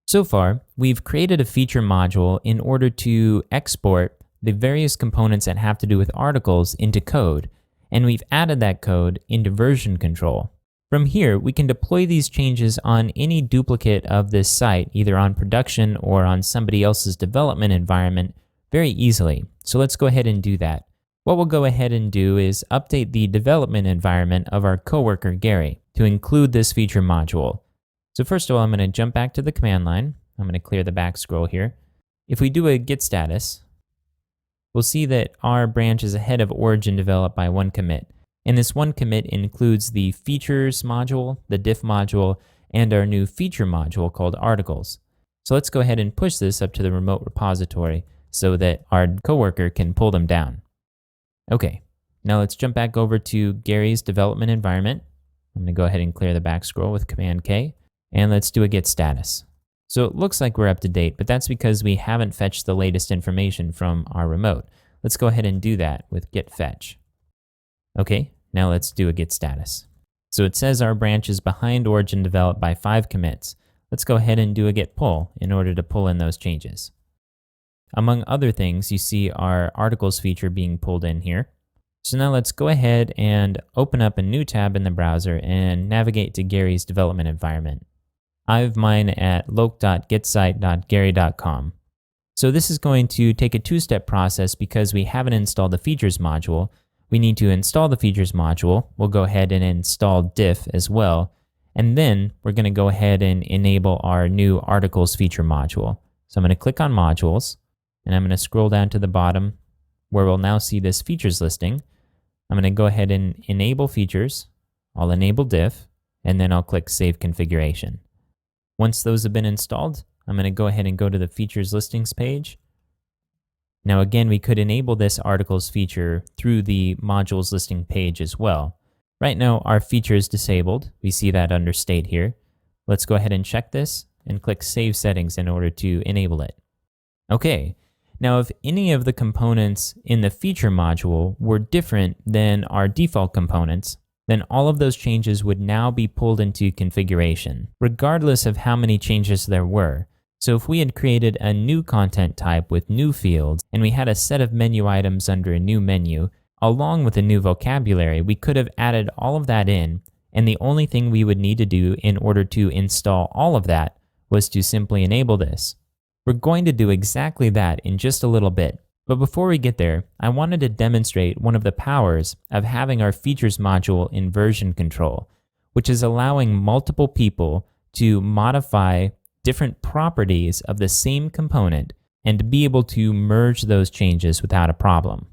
So far, we've created a feature module in order to export the various components that have to do with articles into code, and we've added that code into version control. From here, we can deploy these changes on any duplicate of this site, either on production or on somebody else's development environment, very easily. So let's go ahead and do that. What we'll go ahead and do is update the development environment of our coworker Gary to include this feature module. So first of all, I'm going to jump back to the command line. I'm going to clear the back scroll here. If we do a git status, we'll see that our branch is ahead of origin develop by one commit. And this one commit includes the features module, the diff module, and our new feature module called articles. So let's go ahead and push this up to the remote repository so that our coworker can pull them down. Okay, now let's jump back over to Gary's development environment. I'm going to go ahead and clear the back scroll with Command K. And let's do a git status. So it looks like we're up to date, but that's because we haven't fetched the latest information from our remote. Let's go ahead and do that with git fetch. Okay, now let's do a git status. So it says our branch is behind origin develop by 5 commits. Let's go ahead and do a git pull in order to pull in those changes. Among other things, you see our articles feature being pulled in here. So now let's go ahead and open up a new tab in the browser and navigate to Gary's development environment. I have mine at loc.getsite.gary.com. So this is going to take a two-step process because we haven't installed the features module. We need to install the features module. We'll go ahead and install diff as well. And then we're going to go ahead and enable our new articles feature module. So I'm going to click on modules and I'm going to scroll down to the bottom where we'll now see this features listing. I'm going to go ahead and enable features. I'll enable diff and then I'll click save configuration. Once those have been installed, I'm going to go ahead and go to the features listings page. Now again, we could enable this articles feature through the modules listing page as well. Right now, our feature is disabled. We see that under state here. Let's go ahead and check this and click save settings in order to enable it. Okay, now if any of the components in the feature module were different than our default components, then all of those changes would now be pulled into configuration, regardless of how many changes there were. So if we had created a new content type with new fields, and we had a set of menu items under a new menu, along with a new vocabulary, we could have added all of that in, and the only thing we would need to do in order to install all of that was to simply enable this. We're going to do exactly that in just a little bit. But before we get there, I wanted to demonstrate one of the powers of having our features module in version control, which is allowing multiple people to modify different properties of the same component and to be able to merge those changes without a problem.